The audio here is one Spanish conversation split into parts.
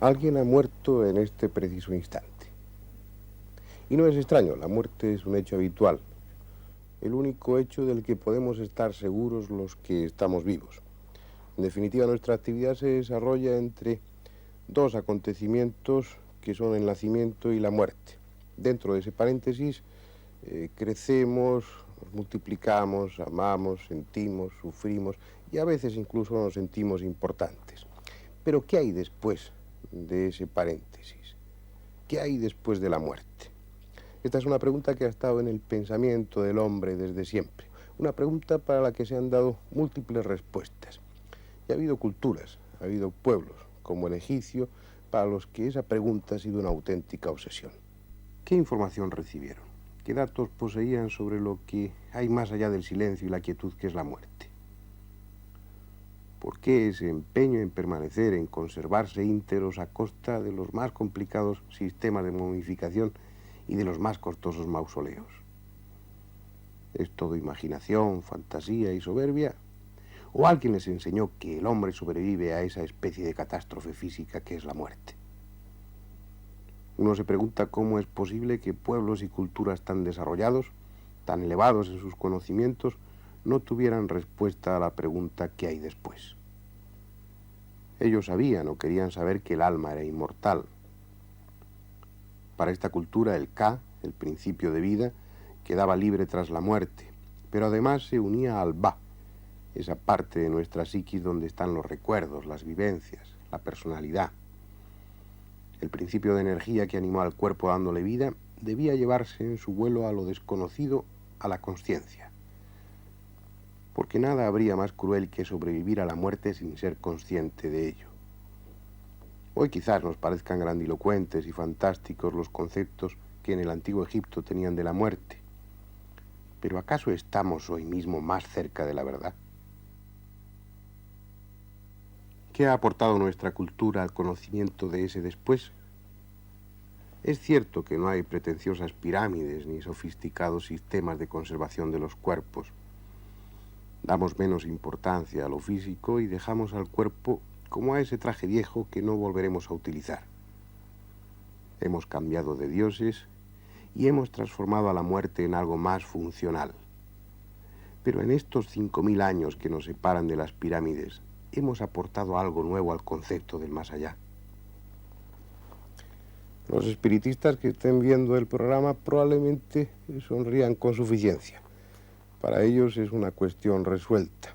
Alguien ha muerto en este preciso instante. Y no es extraño, la muerte es un hecho habitual, el único hecho del que podemos estar seguros los que estamos vivos. En definitiva, nuestra actividad se desarrolla entre dos acontecimientos que son el nacimiento y la muerte. Dentro de ese paréntesis, crecemos, nos multiplicamos, amamos, sentimos, sufrimos y a veces incluso nos sentimos importantes. Pero ¿qué hay después de ese paréntesis? ¿Qué hay después de la muerte? Esta es una pregunta que ha estado en el pensamiento del hombre desde siempre. Una pregunta para la que se han dado múltiples respuestas. Y ha habido culturas, ha habido pueblos, como el egipcio, para los que esa pregunta ha sido una auténtica obsesión. ¿Qué información recibieron? ¿Qué datos poseían sobre lo que hay más allá del silencio y la quietud que es la muerte? ¿Por qué ese empeño en permanecer, en conservarse íntegros a costa de los más complicados sistemas de momificación y de los más costosos mausoleos? ¿Es todo imaginación, fantasía y soberbia? ¿O alguien les enseñó que el hombre sobrevive a esa especie de catástrofe física que es la muerte? Uno se pregunta cómo es posible que pueblos y culturas tan desarrollados, tan elevados en sus conocimientos, no tuvieran respuesta a la pregunta ¿qué hay después? Ellos sabían o querían saber que el alma era inmortal. Para esta cultura el Ka, el principio de vida, quedaba libre tras la muerte, pero además se unía al Ba, esa parte de nuestra psiquis donde están los recuerdos, las vivencias, la personalidad. El principio de energía que animó al cuerpo dándole vida debía llevarse en su vuelo a lo desconocido, a la consciencia. Porque nada habría más cruel que sobrevivir a la muerte sin ser consciente de ello. Hoy quizás nos parezcan grandilocuentes y fantásticos los conceptos que en el antiguo Egipto tenían de la muerte. ¿Pero acaso estamos hoy mismo más cerca de la verdad? ¿Qué ha aportado nuestra cultura al conocimiento de ese después? Es cierto que no hay pretenciosas pirámides ni sofisticados sistemas de conservación de los cuerpos. Damos menos importancia a lo físico y dejamos al cuerpo como a ese traje viejo que no volveremos a utilizar. Hemos cambiado de dioses y hemos transformado a la muerte en algo más funcional. Pero en estos 5000 años que nos separan de las pirámides, hemos aportado algo nuevo al concepto del más allá. Los espiritistas que estén viendo el programa probablemente sonrían con suficiencia. Para ellos es una cuestión resuelta.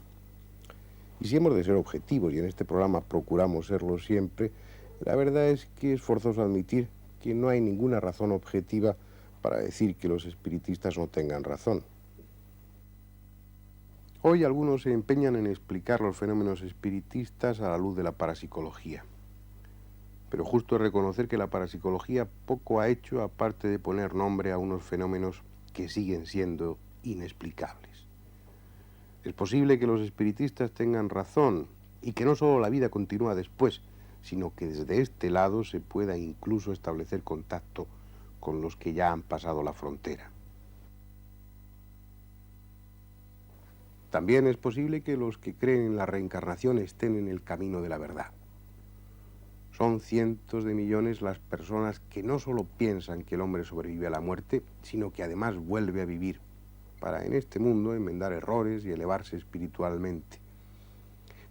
Y si hemos de ser objetivos, y en este programa procuramos serlo siempre, la verdad es que es forzoso admitir que no hay ninguna razón objetiva para decir que los espiritistas no tengan razón. Hoy algunos se empeñan en explicar los fenómenos espiritistas a la luz de la parapsicología. Pero justo es reconocer que la parapsicología poco ha hecho aparte de poner nombre a unos fenómenos que siguen siendo inexplicables. Es posible que los espiritistas tengan razón y que no solo la vida continúa después, sino que desde este lado se pueda incluso establecer contacto con los que ya han pasado la frontera. También es posible que los que creen en la reencarnación estén en el camino de la verdad. Son cientos de millones las personas que no solo piensan que el hombre sobrevive a la muerte, sino que además vuelve a vivir, para en este mundo enmendar errores y elevarse espiritualmente.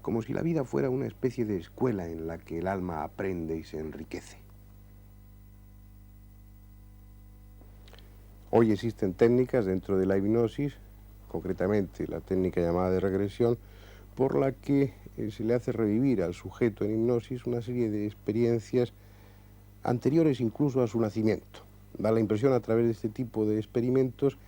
Como si la vida fuera una especie de escuela en la que el alma aprende y se enriquece. Hoy existen técnicas dentro de la hipnosis, concretamente la técnica llamada de regresión, por la que se le hace revivir al sujeto en hipnosis una serie de experiencias anteriores incluso a su nacimiento. Da la impresión a través de este tipo de experimentos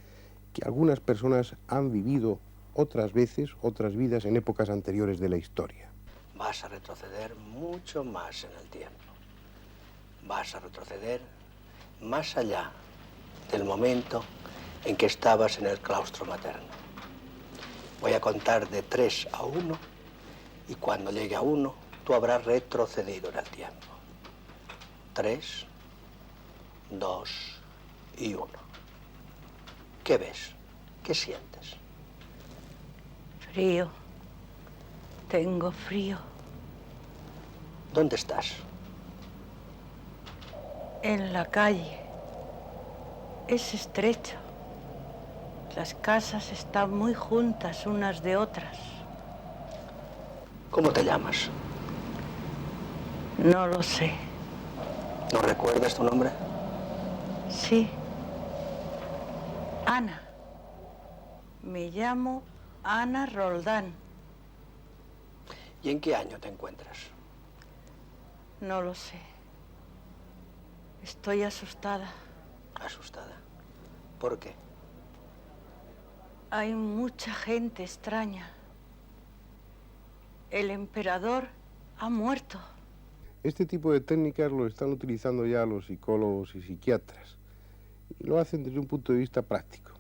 que algunas personas han vivido otras veces, otras vidas en épocas anteriores de la historia. Vas a retroceder mucho más en el tiempo. Vas a retroceder más allá del momento en que estabas en el claustro materno. Voy a contar de 3 a 1 y cuando llegue a 1, tú habrás retrocedido en el tiempo. 3, 2 y 1. ¿Qué ves? ¿Qué sientes? Frío. Tengo frío. ¿Dónde estás? En la calle. Es estrecho. Las casas están muy juntas unas de otras. ¿Cómo te llamas? No lo sé. ¿No recuerdas tu nombre? Sí. Ana. Me llamo Ana Roldán. ¿Y en qué año te encuentras? No lo sé. Estoy asustada. Asustada. ¿Por qué? Hay mucha gente extraña. El emperador ha muerto. Este tipo de técnicas lo están utilizando ya los psicólogos y psiquiatras. Y lo hacen desde un punto de vista práctico,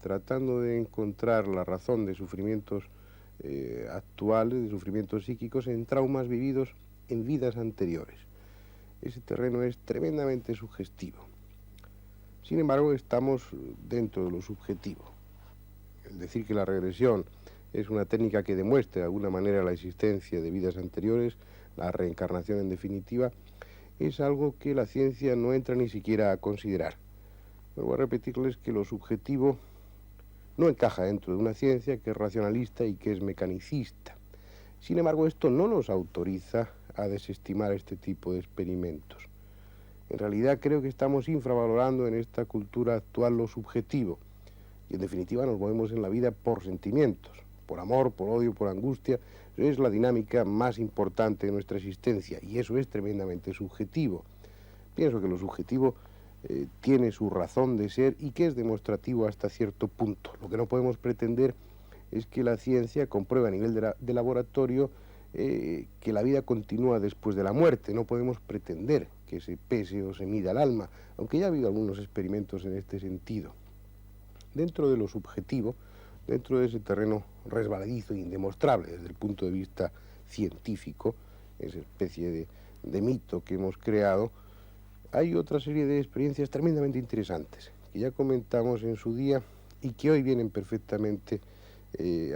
tratando de encontrar la razón de sufrimientos actuales, de sufrimientos psíquicos, en traumas vividos en vidas anteriores. Ese terreno es tremendamente sugestivo. Sin embargo, estamos dentro de lo subjetivo. El decir que la regresión es una técnica que demuestre de alguna manera la existencia de vidas anteriores, la reencarnación en definitiva, es algo que la ciencia no entra ni siquiera a considerar. Pero voy a repetirles que lo subjetivo no encaja dentro de una ciencia que es racionalista y que es mecanicista. Sin embargo, esto no nos autoriza a desestimar este tipo de experimentos. En realidad creo que estamos infravalorando en esta cultura actual lo subjetivo. Y en definitiva nos movemos en la vida por sentimientos, por amor, por odio, por angustia. Eso es la dinámica más importante de nuestra existencia y eso es tremendamente subjetivo. Pienso que lo subjetivo tiene su razón de ser y que es demostrativo hasta cierto punto. Lo que no podemos pretender es que la ciencia compruebe a nivel de laboratorio que la vida continúa después de la muerte. No podemos pretender que se pese o se mida el alma, aunque ya ha habido algunos experimentos en este sentido. Dentro de lo subjetivo, dentro de ese terreno resbaladizo e indemostrable desde el punto de vista científico, esa especie de mito que hemos creado, hay otra serie de experiencias tremendamente interesantes que ya comentamos en su día y que hoy vienen perfectamente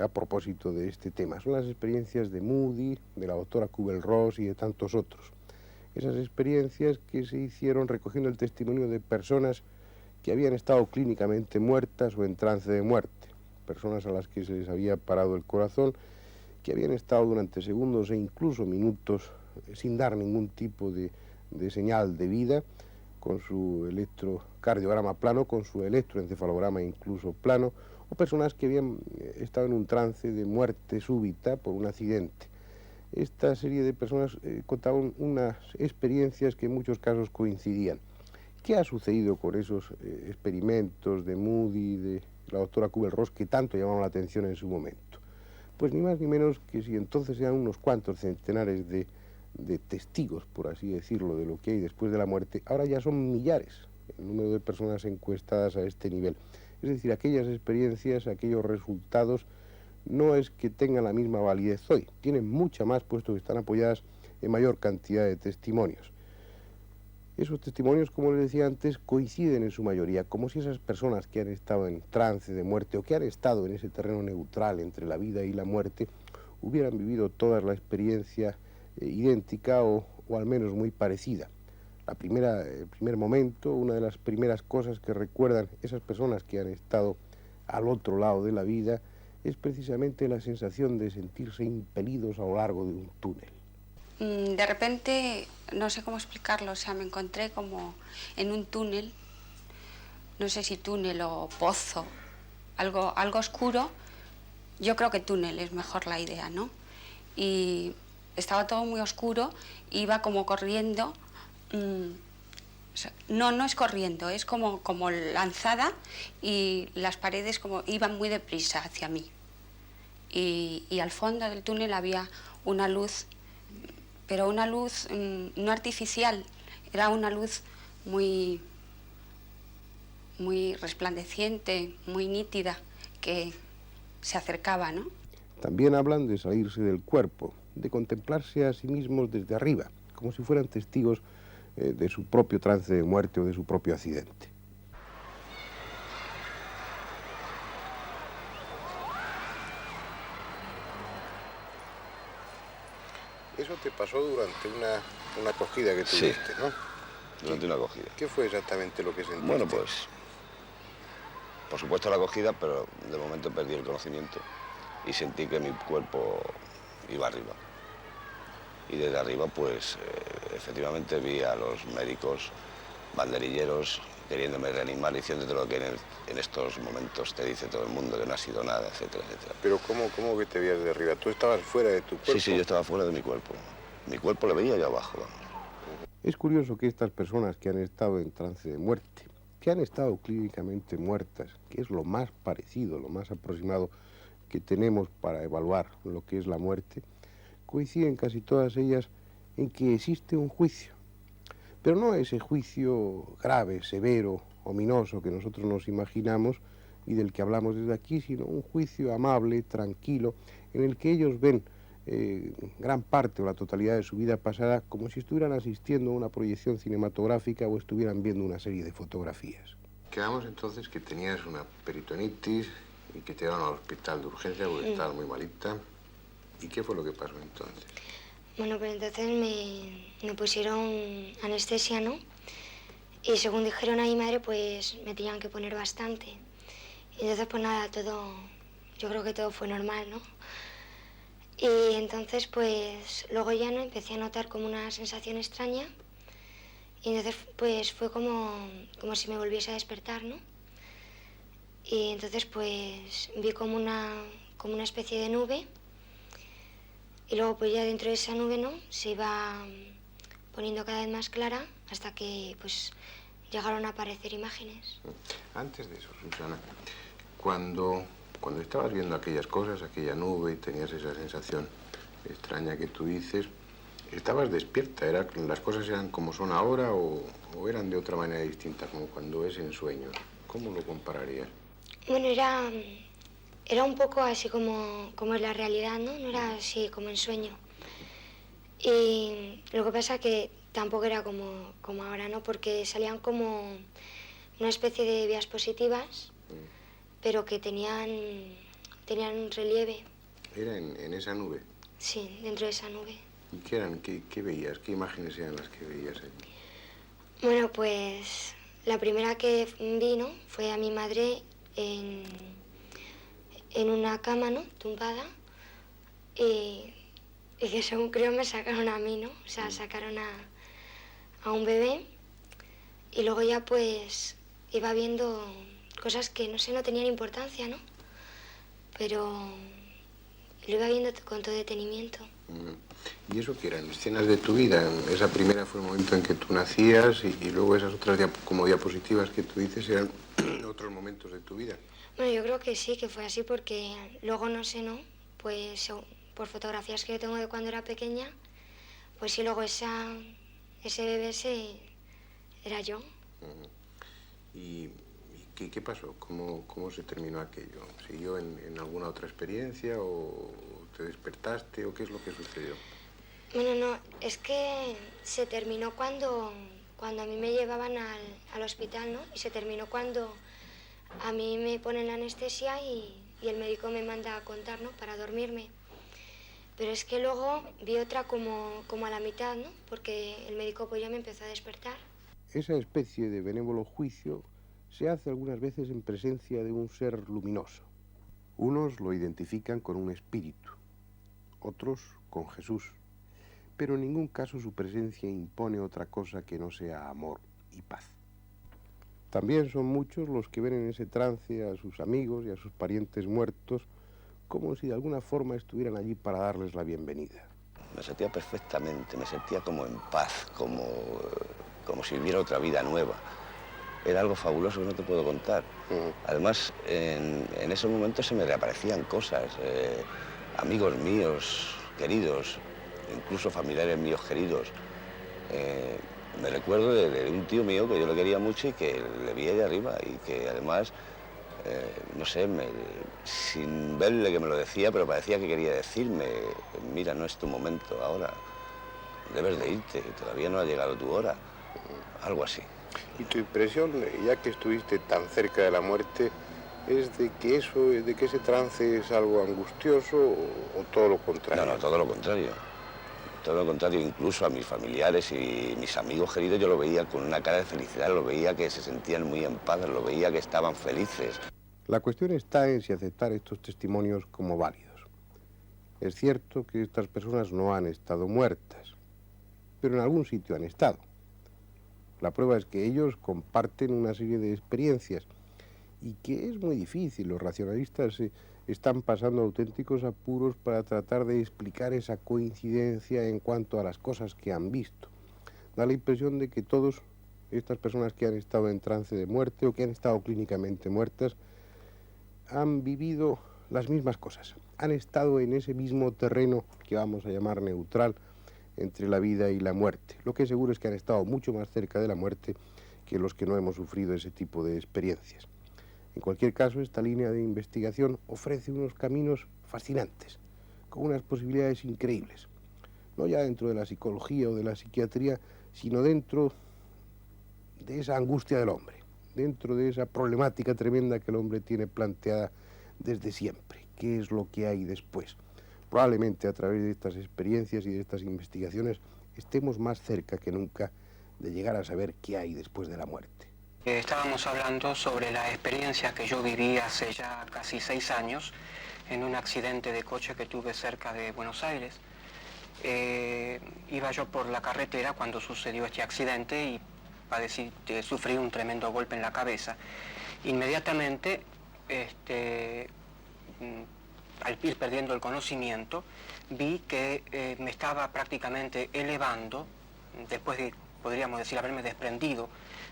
a propósito de este tema. Son las experiencias de Moody, de la doctora Kübler-Ross y de tantos otros. Esas experiencias que se hicieron recogiendo el testimonio de personas que habían estado clínicamente muertas o en trance de muerte, personas a las que se les había parado el corazón, que habían estado durante segundos e incluso minutos sin dar ningún tipo de señal de vida, con su electrocardiograma plano, con su electroencefalograma incluso plano, o personas que habían estado en un trance de muerte súbita por un accidente. Esta serie de personas contaban unas experiencias que en muchos casos coincidían. ¿Qué ha sucedido con esos experimentos de Moody, de la doctora Kübler-Ross, que tanto llamaron la atención en su momento? Pues ni más ni menos que si entonces eran unos cuantos centenares de testigos, por así decirlo, de lo que hay después de la muerte, ahora ya son millares el número de personas encuestadas a este nivel. Es decir, aquellas experiencias, aquellos resultados, no es que tengan la misma validez hoy, tienen mucha más, puesto que están apoyadas en mayor cantidad de testimonios. Esos testimonios, como les decía antes, coinciden en su mayoría, como si esas personas que han estado en trance de muerte o que han estado en ese terreno neutral entre la vida y la muerte, hubieran vivido toda la experiencia idéntica o al menos muy parecida. El primer momento, una de las primeras cosas que recuerdan esas personas que han estado al otro lado de la vida es precisamente la sensación de sentirse impelidos a lo largo de un túnel. De repente, no sé cómo explicarlo, o sea, me encontré como en un túnel, no sé si túnel o pozo, algo oscuro. Yo creo que túnel es mejor la idea, ¿no? Y estaba todo muy oscuro, iba como corriendo, o sea, no es corriendo, es como lanzada y las paredes como iban muy deprisa hacia mí. Y al fondo del túnel había una luz, pero una luz no artificial, era una luz muy resplandeciente, muy nítida, que se acercaba, ¿no? También hablan de salirse del cuerpo, de contemplarse a sí mismos desde arriba, como si fueran testigos de su propio trance de muerte o de su propio accidente. Eso te pasó durante una acogida que tuviste, sí, ¿no? durante una acogida. ¿Qué fue exactamente lo que sentiste? Bueno, pues, por supuesto la acogida, pero de momento perdí el conocimiento y sentí que mi cuerpo iba arriba. Y desde arriba, pues, efectivamente vi a los médicos banderilleros queriéndome reanimar, diciéndote lo que en estos momentos te dice todo el mundo, que no ha sido nada, etcétera, etcétera. Pero ¿cómo que te veías de arriba? ¿Tú estabas fuera de tu cuerpo? Sí, yo estaba fuera de mi cuerpo. Mi cuerpo lo veía yo abajo, vamos. Es curioso que estas personas que han estado en trance de muerte, que han estado clínicamente muertas, que es lo más parecido, lo más aproximado que tenemos para evaluar lo que es la muerte, coinciden casi todas ellas en que existe un juicio. Pero no ese juicio grave, severo, ominoso que nosotros nos imaginamos y del que hablamos desde aquí, sino un juicio amable, tranquilo, en el que ellos ven gran parte o la totalidad de su vida pasada como si estuvieran asistiendo a una proyección cinematográfica o estuvieran viendo una serie de fotografías. Quedamos entonces que tenías una peritonitis y que te llevaron al hospital de urgencia porque estabas muy malita. ¿Y qué fue lo que pasó entonces? Bueno, pues entonces me pusieron anestesia, ¿no? Y según dijeron a mi madre, pues me tenían que poner bastante. Y entonces, pues nada, yo creo que todo fue normal, ¿no? Y entonces, pues luego ya no empecé a notar como una sensación extraña. Y entonces, pues fue como si me volviese a despertar, ¿no? Y entonces, pues vi como una especie de nube. Y luego, pues ya dentro de esa nube, ¿no? Se iba poniendo cada vez más clara hasta que, pues, llegaron a aparecer imágenes. Antes de eso, Susana, cuando estabas viendo aquellas cosas, aquella nube y tenías esa sensación extraña que tú dices, ¿estabas despierta? ¿Las cosas eran como son ahora o eran de otra manera distinta, como cuando es en sueños? ¿Cómo lo compararías? Bueno, era un poco así como es la realidad, ¿no? No era así como en sueño. Y lo que pasa que tampoco era como ahora, ¿no? Porque salían como una especie de vías positivas, pero que tenían un relieve. ¿Era en esa nube? Sí, dentro de esa nube. ¿Y qué eran? ¿Qué veías? ¿Qué imágenes eran las que veías allí? Bueno, pues la primera que vi, ¿no? Fue a mi madre en una cama, ¿no? Tumbada. Y que según creo me sacaron a mí, ¿no? O sea, sacaron a un bebé. Y luego ya pues iba viendo cosas que, no sé, no tenían importancia, ¿no? Pero lo iba viendo con todo detenimiento. ¿Y eso qué eran? ¿Escenas de tu vida? Esa primera fue el momento en que tú nacías y luego esas otras como diapositivas que tú dices eran otros momentos de tu vida. Bueno, yo creo que sí, que fue así porque luego, no sé, ¿no? Pues por fotografías que yo tengo de cuando era pequeña, pues sí, luego ese bebé era yo. ¿Y qué pasó? ¿Cómo se terminó aquello? ¿Siguió en alguna otra experiencia o te despertaste o qué es lo que sucedió? Bueno, no, es que se terminó cuando a mí me llevaban al hospital, ¿no? Y se terminó cuando a mí me ponen la anestesia y el médico me manda a contar, ¿no? Para dormirme. Pero es que luego vi otra como a la mitad, ¿no? Porque el médico pues ya me empezó a despertar. Esa especie de benévolo juicio se hace algunas veces en presencia de un ser luminoso. Unos lo identifican con un espíritu, otros con Jesús, pero en ningún caso su presencia impone otra cosa que no sea amor y paz. También son muchos los que ven en ese trance a sus amigos y a sus parientes muertos como si de alguna forma estuvieran allí para darles la bienvenida. Me sentía perfectamente, me sentía como en paz, como si viviera otra vida nueva. Era algo fabuloso que no te puedo contar. Además, en esos momentos se me reaparecían cosas, amigos míos queridos, incluso familiares míos queridos. Me recuerdo de un tío mío que yo le quería mucho y que le vi allá arriba y que además, no sé, sin verle que me lo decía, pero parecía que quería decirme, mira, no es tu momento ahora, debes de irte, todavía no ha llegado tu hora, algo así. ¿Y tu impresión, ya que estuviste tan cerca de la muerte, es de que ese trance es algo angustioso o todo lo contrario? No, todo lo contrario. Todo lo contrario, incluso a mis familiares y mis amigos queridos yo lo veía con una cara de felicidad, lo veía que se sentían muy en paz, lo veía que estaban felices. La cuestión está en si aceptar estos testimonios como válidos. Es cierto que estas personas no han estado muertas, pero en algún sitio han estado. La prueba es que ellos comparten una serie de experiencias y que es muy difícil. Los racionalistas están pasando auténticos apuros para tratar de explicar esa coincidencia en cuanto a las cosas que han visto. Da la impresión de que todas estas personas que han estado en trance de muerte o que han estado clínicamente muertas han vivido las mismas cosas. Han estado en ese mismo terreno que vamos a llamar neutral entre la vida y la muerte. Lo que es seguro es que han estado mucho más cerca de la muerte que los que no hemos sufrido ese tipo de experiencias. En cualquier caso, esta línea de investigación ofrece unos caminos fascinantes, con unas posibilidades increíbles. No ya dentro de la psicología o de la psiquiatría, sino dentro de esa angustia del hombre, dentro de esa problemática tremenda que el hombre tiene planteada desde siempre. ¿Qué es lo que hay después? Probablemente a través de estas experiencias y de estas investigaciones estemos más cerca que nunca de llegar a saber qué hay después de la muerte. Estábamos hablando sobre la experiencia que yo viví hace ya casi 6 años en un accidente de coche que tuve cerca de Buenos Aires. Iba yo por la carretera cuando sucedió este accidente y sufrí un tremendo golpe en la cabeza. Inmediatamente, al ir perdiendo el conocimiento, vi que me estaba prácticamente elevando, después de, podríamos decir, haberme desprendido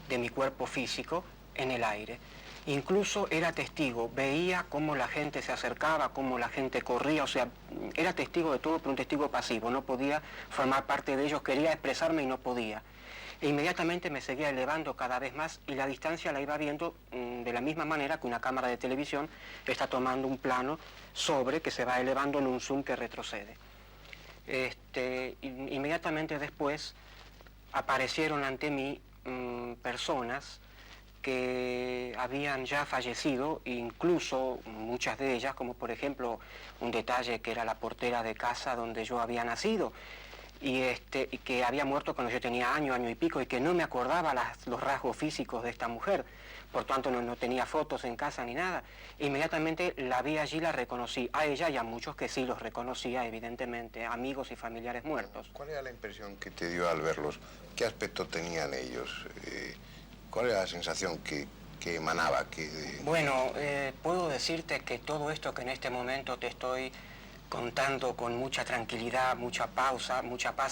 de mi cuerpo físico en el aire. Incluso era testigo, veía cómo la gente se acercaba, cómo la gente corría, o sea, era testigo de todo, pero un testigo pasivo, no podía formar parte de ellos, quería expresarme y no podía. E inmediatamente me seguía elevando cada vez más y la distancia la iba viendo de la misma manera que una cámara de televisión está tomando un plano sobre que se va elevando en un zoom que retrocede. Inmediatamente después aparecieron ante mí personas que habían ya fallecido, incluso muchas de ellas, como por ejemplo un detalle que era la portera de casa donde yo había nacido, y que había muerto cuando yo tenía año y pico, y que no me acordaba los rasgos físicos de esta mujer, por tanto no tenía fotos en casa ni nada. Inmediatamente la vi allí, la reconocí, a ella y a muchos que sí los reconocía, evidentemente, amigos y familiares muertos. ¿Cuál era la impresión que te dio al verlos? ¿Qué aspecto tenían ellos? ¿Cuál era la sensación que emanaba? Bueno, puedo decirte que todo esto que en este momento te estoy contando con mucha tranquilidad, mucha paz,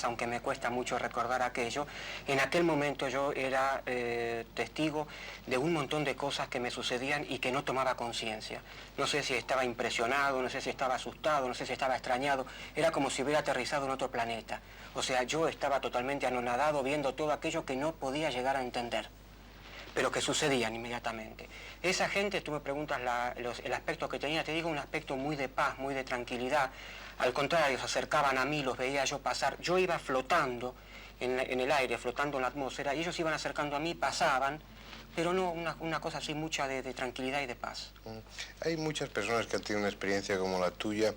aunque me cuesta mucho recordar aquello, en aquel momento yo era testigo de un montón de cosas que me sucedían y que no tomaba conciencia. No sé si estaba impresionado, no sé si estaba asustado, no sé si estaba extrañado, era como si hubiera aterrizado en otro planeta. O sea, yo estaba totalmente anonadado viendo todo aquello que no podía llegar a entender, pero que sucedían inmediatamente. Esa gente, tú me preguntas el aspecto que tenía, te digo, un aspecto muy de paz, muy de tranquilidad. Al contrario, se acercaban a mí, los veía yo pasar. Yo iba flotando en el aire, flotando en la atmósfera, y ellos iban acercando a mí, pasaban, pero no una cosa así mucha de tranquilidad y de paz. Hay muchas personas que han tenido una experiencia como la tuya,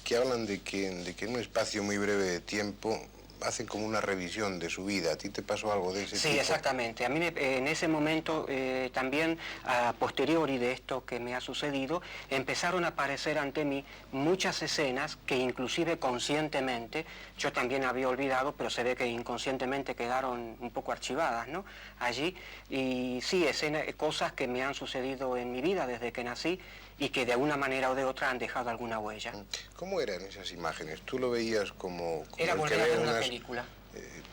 que hablan de que en un espacio muy breve de tiempo hacen como una revisión de su vida. ¿A ti te pasó algo de ese tipo? Sí, exactamente. A mí en ese momento, también a posteriori de esto que me ha sucedido, empezaron a aparecer ante mí muchas escenas que inclusive conscientemente yo también había olvidado, pero se ve que inconscientemente quedaron un poco archivadas, ¿no? Allí. Y sí, cosas que me han sucedido en mi vida desde que nací y que de una manera o de otra han dejado alguna huella. ¿Cómo eran esas imágenes? ¿Tú lo veías como era volver a ver una película.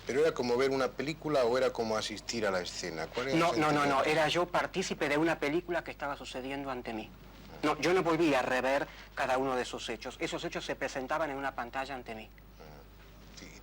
¿Pero era como ver una película o era como asistir a la escena? ¿Cuál era No, era yo partícipe de una película que estaba sucediendo ante mí. No, yo no volví a rever cada uno de esos hechos se presentaban en una pantalla ante mí.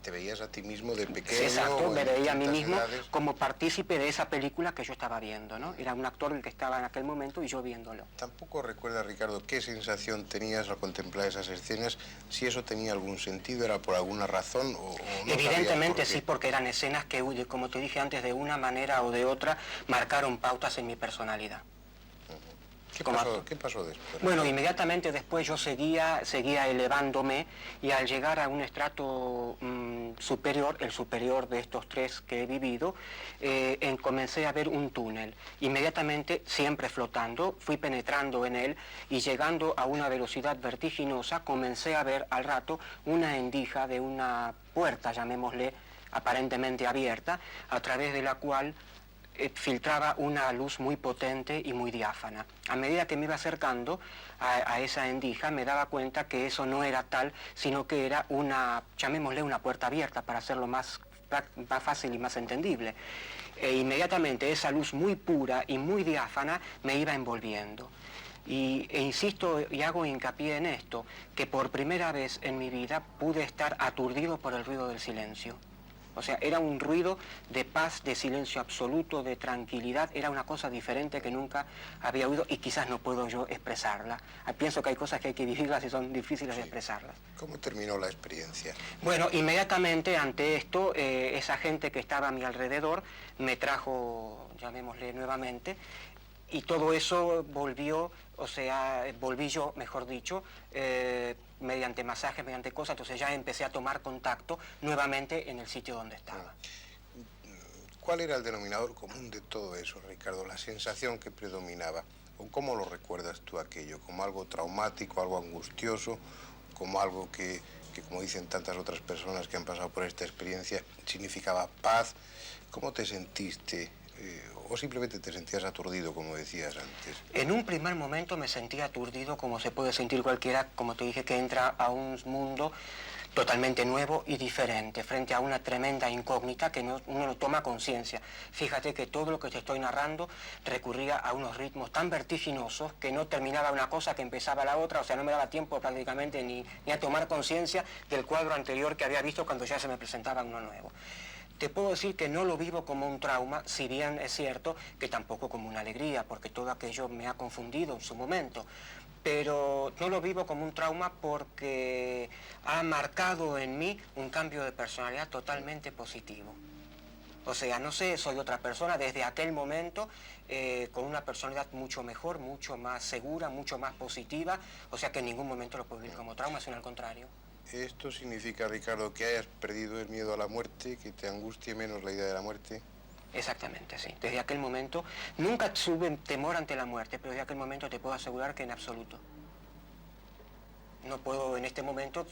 ¿Te veías a ti mismo de pequeño? Sí, exacto, me veía a mí mismo como partícipe de esa película que yo estaba viendo, ¿no? Era un actor el que estaba en aquel momento y yo viéndolo. ¿Tampoco recuerdas, Ricardo, qué sensación tenías al contemplar esas escenas? Si eso tenía algún sentido, ¿era por alguna razón o no? Evidentemente sí, porque eran escenas que, como te dije antes, de una manera o de otra marcaron pautas en mi personalidad. ¿Qué pasó después? Bueno, inmediatamente después yo seguía elevándome y al llegar a un estrato superior, el superior de estos tres que he vivido, comencé a ver un túnel. Inmediatamente, siempre flotando, fui penetrando en él y llegando a una velocidad vertiginosa, comencé a ver al rato una endija de una puerta, llamémosle, aparentemente abierta, a través de la cual filtraba una luz muy potente y muy diáfana. A medida que me iba acercando a esa endija, me daba cuenta que eso no era tal, sino que era una, llamémosle una puerta abierta, para hacerlo más fácil y más entendible. Inmediatamente esa luz muy pura y muy diáfana me iba envolviendo. E insisto y hago hincapié en esto, que por primera vez en mi vida pude estar aturdido por el ruido del silencio. O sea, era un ruido de paz, de silencio absoluto, de tranquilidad, era una cosa diferente que nunca había oído y quizás no puedo yo expresarla. Pienso que hay cosas que hay que vivirlas y son difíciles de expresarlas. ¿Cómo terminó la experiencia? Bueno, inmediatamente ante esto, esa gente que estaba a mi alrededor me trajo, llamémosle nuevamente, y todo eso volvió, o sea, volví yo, mejor dicho, mediante masajes, mediante cosas, entonces ya empecé a tomar contacto nuevamente en el sitio donde estaba. ¿Cuál era el denominador común de todo eso, Ricardo? La sensación que predominaba. ¿O cómo lo recuerdas tú aquello? ¿Como algo traumático, algo angustioso? ¿Como algo que como dicen tantas otras personas que han pasado por esta experiencia, significaba paz? ¿Cómo te sentiste? ¿O simplemente te sentías aturdido, como decías antes? En un primer momento me sentía aturdido, como se puede sentir cualquiera, como te dije, que entra a un mundo totalmente nuevo y diferente, frente a una tremenda incógnita que uno no toma conciencia. Fíjate que todo lo que te estoy narrando recurría a unos ritmos tan vertiginosos que no terminaba una cosa que empezaba la otra, o sea, no me daba tiempo prácticamente ni a tomar conciencia del cuadro anterior que había visto cuando ya se me presentaba uno nuevo. Te puedo decir que no lo vivo como un trauma, si bien es cierto que tampoco como una alegría, porque todo aquello me ha confundido en su momento. Pero no lo vivo como un trauma porque ha marcado en mí un cambio de personalidad totalmente positivo. O sea, no sé, soy otra persona desde aquel momento, con una personalidad mucho mejor, mucho más segura, mucho más positiva. O sea que en ningún momento lo puedo vivir como trauma, sino al contrario. ¿Esto significa, Ricardo, que hayas perdido el miedo a la muerte, que te angustie menos la idea de la muerte? Exactamente, sí. Desde aquel momento, nunca tuve temor ante la muerte, pero desde aquel momento te puedo asegurar que en absoluto. No puedo en este momento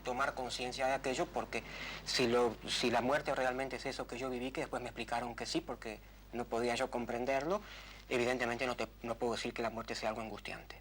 tomar conciencia de aquello porque si la muerte realmente es eso que yo viví, que después me explicaron que sí, porque no podía yo comprenderlo, evidentemente no puedo decir que la muerte sea algo angustiante.